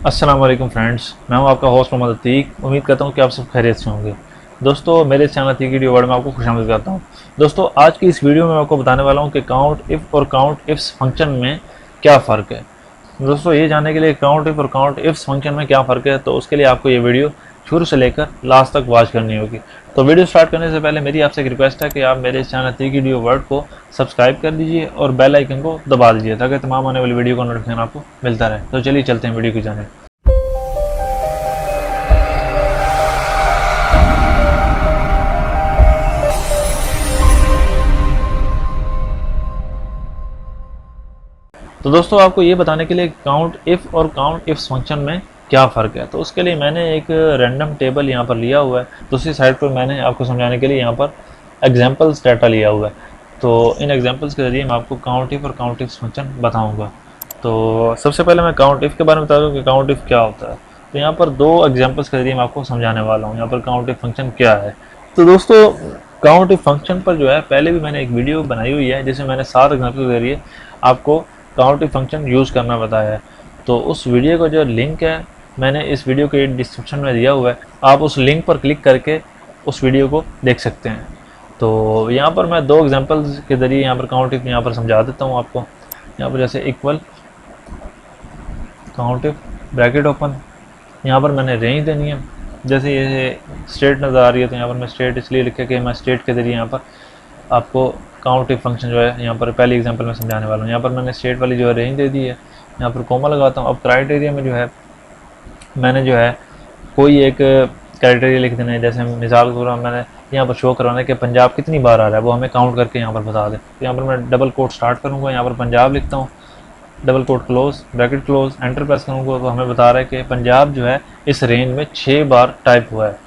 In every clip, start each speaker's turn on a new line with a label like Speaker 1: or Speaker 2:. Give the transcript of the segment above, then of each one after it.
Speaker 1: अस्सलाम वालेकुम फ्रेंड्स, मैं हूं आपका होस्ट मोहम्मद अतीक। उम्मीद करता हूं कि आप सब खैरियत से होंगे। दोस्तों, मेरे चैनल अतीक वीडियो वर्ल्ड में आपको खुशामदीद करता हूं। दोस्तों, आज की इस वीडियो में मैं आपको बताने वाला हूं कि काउंट इफ़ और काउंट इफ्स फंक्शन में क्या फ़र्क है। दोस्तों, ये जानने के लिए काउंट इफ़ और काउंट इफ्स फंक्शन में क्या फ़र्क है, तो उसके लिए आपको ये वीडियो शुरू से लेकर लास्ट तक वॉच करनी होगी। तो वीडियो स्टार्ट करने से पहले मेरी आपसे एक रिक्वेस्ट है कि आप मेरे इस चैनल अतीक वीडियो वर्ल्ड को सब्सक्राइब कर दीजिए और बेल आइकन को दबा दीजिए ताकि तमाम आने वाली वीडियो का नोटिफिकेशन आपको मिलता रहे। तो चलिए चलते हैं वीडियो की जाने। तो दोस्तों, आपको ये बताने के लिए काउंट इफ़ और काउंट इफ्स फंक्शन में क्या फ़र्क है, तो उसके लिए मैंने एक रैंडम टेबल यहाँ पर लिया हुआ है। दूसरी साइड पर मैंने आपको समझाने के लिए यहाँ पर एग्जांपल्स डाटा लिया हुआ है। तो इन एग्जांपल्स के ज़रिए मैं आपको काउंट इफ़ और काउंट इफ्स फंक्शन बताऊँगा। तो सबसे पहले मैं काउंट इफ़ के बारे में बता दूँ कि काउंट इफ़ क्या होता है। तो यहाँ पर दो एग्जाम्पल्स के ज़रिए मैं आपको समझाने वाला हूँ यहाँ पर काउंट इफ़ फंक्शन क्या है। तो दोस्तों, काउंट इफ़ फंक्शन पर जो है पहले भी मैंने एक वीडियो बनाई हुई है जिसमें मैंने 7 एग्जाम्पल के ज़रिए आपको काउंट इफ फंक्शन यूज़ करना बताया है। तो उस वीडियो का जो लिंक है मैंने इस वीडियो के डिस्क्रिप्शन में दिया हुआ है, आप उस लिंक पर क्लिक करके उस वीडियो को देख सकते हैं। तो यहाँ पर मैं दो एग्जांपल्स के ज़रिए यहाँ पर काउंट इफ यहाँ पर समझा देता हूँ आपको। यहाँ पर जैसे equal count if bracket open, यहाँ पर मैंने रेंज देनी है। जैसे ये स्टेट नज़र आ रही है तो यहाँ पर मैं स्टेट इसलिए लिखा कि मैं स्टेट के ज़रिए यहाँ पर आपको काउंट इफ फंक्शन जो है यहाँ पर पहली एग्जांपल में समझाने वाला हूँ। यहाँ पर मैंने स्टेट वाली जो है रेंज दे दी है, यहाँ पर कोमा लगाता हूँ। अब क्राइटेरिया में जो है मैंने जो है कोई एक क्राइटेरिया लिख देना है। जैसे मिसाल के तौर पर मैंने यहाँ पर शो करवाना है कि पंजाब कितनी बार आ रहा है, वो हमें काउंट करके यहाँ पर बता दे। तो यहाँ पर मैं डबल कोट स्टार्ट करूँगा, यहाँ पर पंजाब लिखता हूँ, double quote close, bracket close, enter press करूँगा तो हमें बता रहा है कि पंजाब जो है इस रेंज में 6 बार टाइप हुआ है।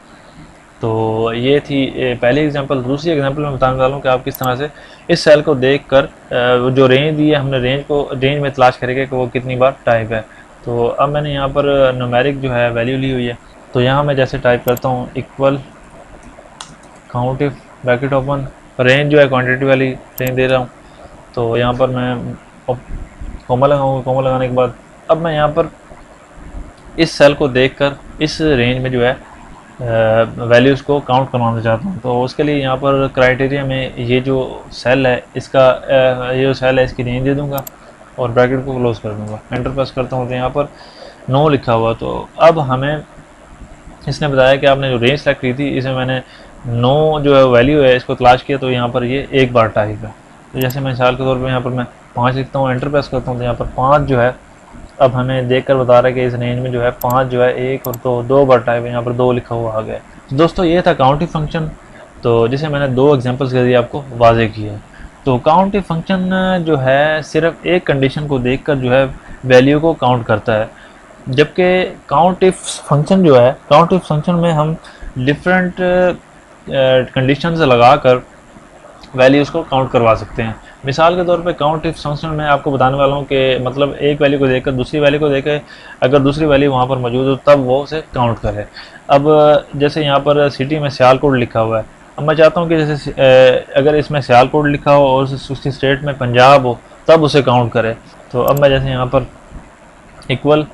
Speaker 1: तो ये थी पहली एग्जांपल। दूसरी एग्जांपल मैं बताने वाला हूँ कि आप किस तरह से इस सेल को देखकर जो रेंज दी है हमने रेंज में तलाश करेंगे कि वो कितनी बार टाइप है। तो अब मैंने यहाँ पर न्यूमेरिक जो है वैल्यू ली हुई है। तो यहाँ मैं जैसे टाइप करता हूँ equal count if bracket open, range जो है क्वान्टिटी वाली रेंज दे रहा हूँ। तो यहाँ पर मैं कोमा लगाऊँगा, कोमा लगाने के बाद अब मैं यहाँ पर इस सेल को देखकर इस रेंज में जो है वैल्यूज़ को काउंट करवाना चाहता हूँ। तो उसके लिए यहाँ पर क्राइटेरिया में ये जो सेल है इसका ये जो सेल है इसकी रेंज दे दूँगा और ब्रैकेट को क्लोज कर दूँगा। एंटर प्रेस करता हूँ तो यहाँ पर 9 लिखा हुआ। तो अब हमें इसने बताया कि आपने जो रेंज सेलेक्ट की थी इसमें मैंने 9 जो है वैल्यू है इसको तलाश किया, तो यहाँ पर ये एक बार टाइप है। तो जैसे मैं मिसाल के तौर पर यहाँ पर मैं 5 लिखता हूँ, एंटर प्रेस करता हूँ तो यहाँ पर 5 जो है अब हमें देखकर बता रहा है कि इस रेंज में जो है 5 जो है एक और दो बार टाइप है। यहाँ पर 2 लिखा हुआ आ गया। तो दोस्तों, ये था काउंट इफ फंक्शन, तो जिसे मैंने दो एग्जांपल्स के जरिए आपको वाजे किया है। तो काउंट इफ फंक्शन जो है सिर्फ एक कंडीशन को देखकर जो है वैल्यू को काउंट करता है, जबकि काउंट इफ फंक्शन जो है काउंट इफ फंक्शन में हम डिफरेंट कंडीशंस लगाकर वैल्यूज़ को काउंट करवा सकते हैं। मिसाल के तौर पे काउंट इफ फंक्शन में आपको बताने वाला हूँ कि मतलब एक वैल्यू को देखकर दूसरी वैल्यू को देखे, अगर दूसरी वैल्यू वहाँ पर मौजूद हो तब वो उसे काउंट करे। अब जैसे यहाँ पर सिटी में सियालकोट लिखा हुआ है, अब मैं चाहता हूँ कि जैसे अगर इसमें सियालकोट लिखा हो और उसकी स्टेट में पंजाब हो तब उसे काउंट करे। तो अब मैं जैसे यहाँ पर इक्वल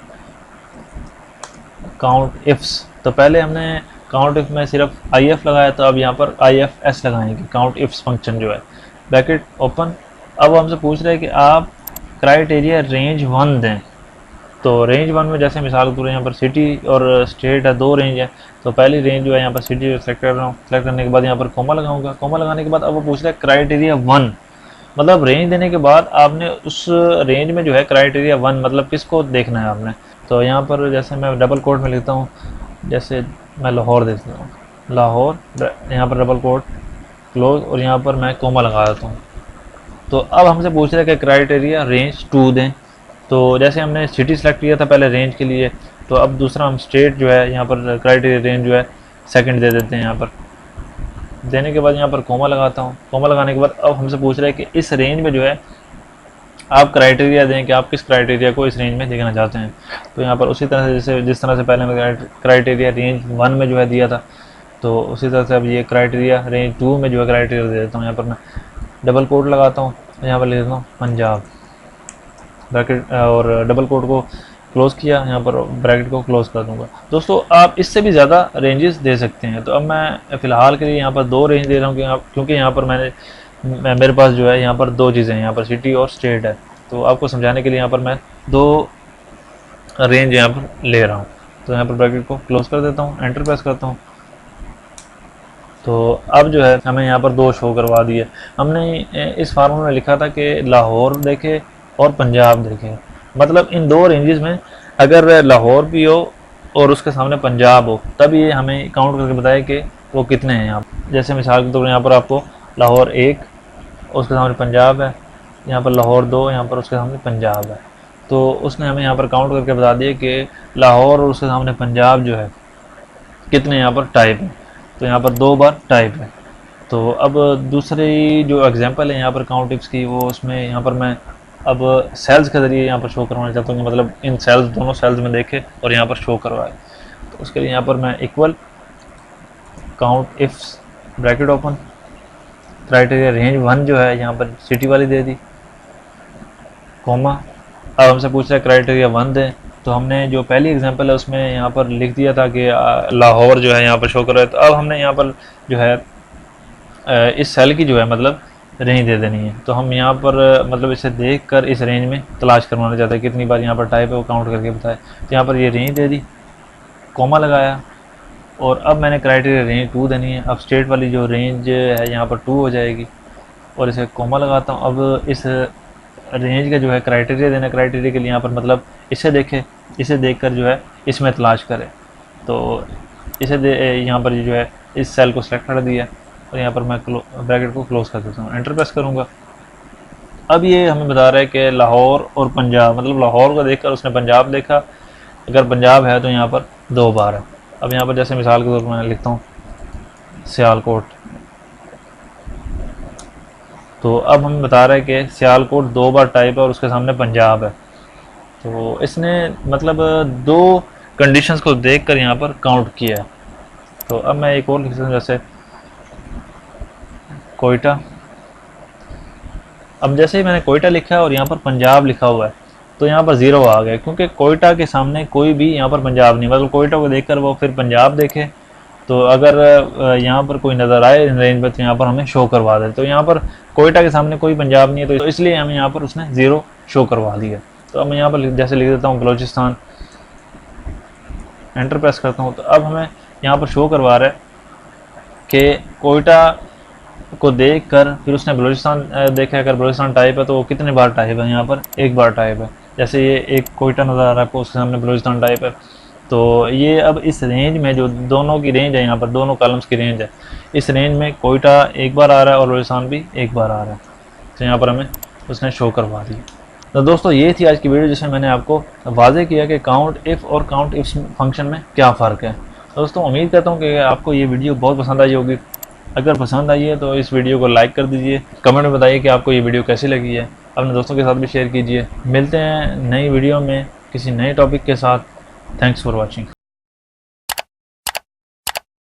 Speaker 1: काउंट इफ्स, तो पहले हमने काउंट इफ में सिर्फ आई एफ लगाया, तो अब यहाँ पर आई एफ एस लगाएंगे काउंट इफ्स फंक्शन जो है। ब्रैकेट ओपन, अब हमसे पूछ रहे हैं कि आप क्राइटेरिया रेंज 1 दें। तो रेंज 1 में जैसे मिसाल के तौर यहाँ पर सिटी और स्टेट है, 2 रेंज है। तो पहली रेंज जो है यहाँ पर सिटी सेलेक्ट कर रहा हूँ, सेलेक्ट करने के बाद यहाँ पर कोमा लगाऊंगा। कोमा लगाने के बाद अब वो पूछ रहा है क्राइटेरिया 1, मतलब रेंज देने के बाद आपने उस रेंज में जो है क्राइटेरिया 1 मतलब किसको देखना है आपने। तो यहाँ पर जैसे मैं डबल कोट में लिखता हूँ, जैसे मैं लाहौर देता हूँ, लाहौर, यहाँ पर डबल कोट क्लोज और यहाँ पर मैं कोमा लगा देता हूँ। तो अब हमसे पूछ रहे हैं कि क्राइटेरिया रेंज 2 दें। तो जैसे हमने सिटी सेलेक्ट किया था पहले रेंज के लिए, तो अब दूसरा हम स्टेट जो है यहाँ पर क्राइटेरिया रेंज जो है सेकंड दे देते हैं। यहाँ पर देने के बाद यहाँ पर कोमा लगाता हूँ। कोमा लगाने के बाद अब हमसे पूछ रहे हैं कि इस रेंज में जो है आप क्राइटेरिया दें कि आप किस क्राइटेरिया को इस रेंज में देखना चाहते हैं। तो यहाँ पर उसी तरह से जैसे जिस तरह से पहले मैं क्राइटेरिया रेंज 1 में जो है दिया था, तो उसी तरह से अब ये क्राइटेरिया रेंज 2 में जो है क्राइटेरिया दे देता हूँ। यहाँ पर मैं डबल कोट लगाता हूँ, यहाँ पर लिख देता हूँ पंजाब, ब्रैकेट और डबल कोट को क्लोज़ किया, यहाँ पर ब्रैकेट को क्लोज़ कर दूंगा। दोस्तों आप इससे भी ज़्यादा रेंजेस दे सकते हैं। तो अब मैं फ़िलहाल के लिए यहाँ पर 2 रेंज दे रहा हूँ क्योंकि यहाँ पर मेरे पास जो है यहाँ पर 2 चीज़ें हैं, यहाँ पर सिटी और स्टेट है। तो आपको समझाने के लिए यहाँ पर मैं 2 रेंज यहाँ पर ले रहा हूँ। तो यहाँ पर ब्रैकेट को क्लोज़ कर देता हूँ, एंटर प्रेस करता हूँ। तो अब जो है हमें यहाँ पर 2 शो करवा दिए। हमने इस फार्मूले में लिखा था कि लाहौर देखे और पंजाब देखे, मतलब इन 2 रेंजेस में अगर लाहौर भी हो और उसके सामने पंजाब हो तब ये हमें काउंट करके बताए कि वो कितने हैं। यहाँ जैसे मिसाल के तौर पर यहाँ पर आपको लाहौर 1 उसके सामने पंजाब है, यहाँ पर लाहौर 2 यहाँ पर उसके सामने पंजाब है। तो उसने हमें यहाँ पर काउंट करके बता दिया कि लाहौर और उसके सामने पंजाब जो है कितने यहाँ पर टाइप हैं। तो यहाँ पर 2 बार टाइप है। तो अब दूसरी जो एग्जांपल है यहाँ पर काउंट इफ्स की, वो उसमें यहाँ पर मैं अब सेल्स के ज़रिए यहाँ पर शो करवाना चाहता हूँ, मतलब इन सेल्स दोनों सेल्स में देखे और यहाँ पर शो करवाए। तो उसके लिए यहाँ पर मैं equal count ifs bracket open criteria range 1 जो है यहाँ पर सिटी वाली दे दी, कोमा। अब हमसे पूछ रहा है क्राइटेरिया 1 दें। तो हमने जो पहली एग्जांपल है उसमें यहाँ पर लिख दिया था कि लाहौर जो है यहाँ पर शो कर रहा है। तो अब हमने यहाँ पर जो है इस सेल की जो है मतलब रेंज दे देनी है। तो हम यहाँ पर मतलब इसे देखकर इस रेंज में तलाश करवाना चाहते हैं कितनी बार यहाँ पर टाइप है वो काउंट करके बताए। तो यहाँ पर ये रेंज दे दी, कोमा लगाया, और अब मैंने क्राइटेरिया रेंज 2 देनी है। अब स्टेट वाली जो रेंज है यहाँ पर 2 हो जाएगी और इसे कोमा लगाता हूँ। अब इस रेंज का जो है क्राइटेरिया देना, क्राइटेरिया के लिए यहाँ पर मतलब इसे देखे, इसे देखकर जो है इसमें तलाश करें। तो इसे यहाँ पर जो है इस सेल को सेलेक्ट कर दिया और यहाँ पर मैं ब्रैकेट को क्लोज़ कर देता हूँ, एंटर प्रेस करूँगा। अब ये हमें बता रहा है कि लाहौर और पंजाब, मतलब लाहौर को देखकर उसने पंजाब देखा, अगर पंजाब है तो यहाँ पर 2 बार है। अब यहाँ पर जैसे मिसाल के तौर पर मैं लिखता हूँ सियालकोट। तो अब हमें बता रहा है कि सियालकोट 2 बार टाइप है और उसके सामने पंजाब है। तो इसने मतलब 2 कंडीशंस को देखकर यहाँ पर काउंट किया है। तो अब मैं एक और लिख सकता हूँ जैसे कोयटा। अब जैसे ही मैंने कोयटा लिखा है और यहाँ पर पंजाब लिखा हुआ है तो यहाँ पर 0 आ गया, क्योंकि कोयटा के सामने कोई भी यहाँ पर पंजाब नहीं, मतलब कोयटा को देखकर वो फिर पंजाब देखे। तो अगर यहाँ पर कोई नज़र आए रेंज पर तो यहाँ पर हमें शो करवा दे। तो यहाँ पर कोयटा के सामने कोई पंजाब नहीं है तो इसलिए हमें यहाँ पर उसने 0 शो करवा दिया। तो अब मैं यहाँ पर जैसे लिख देता हूँ बलोचिस्तान, एंटर प्रेस करता हूँ। तो अब हमें यहाँ पर शो करवा रहा है कि कोयटा को देख कर फिर उसने बलोचिस्तान देखा, अगर बलोचिस्तान टाइप है तो वो कितने बार टाइप है, यहाँ पर 1 बार टाइप है। जैसे ये एक कोयटा नज़र आ रहा है आपको, उसके सामने बलोचिस्तान टाइप है। तो ये अब इस रेंज में जो दोनों की रेंज है, यहाँ पर दोनों कॉलम्स की रेंज है, इस रेंज में कोयटा 1 बार आ रहा है और बलोचिस्तान भी 1 बार आ रहा है। तो यहाँ पर हमें उसने शो करवा दी। तो दोस्तों ये थी आज की वीडियो जिसमें मैंने आपको वाज़ेह किया कि काउंट इफ़ और काउंट इफ फंक्शन में क्या फ़र्क है। दोस्तों उम्मीद करता हूँ कि आपको ये वीडियो बहुत पसंद आई होगी। अगर पसंद आई है तो इस वीडियो को लाइक कर दीजिए, कमेंट में बताइए कि आपको ये वीडियो कैसी लगी है, अपने दोस्तों के साथ भी शेयर कीजिए। मिलते हैं नई वीडियो में किसी नए टॉपिक के साथ। Thanks for watching.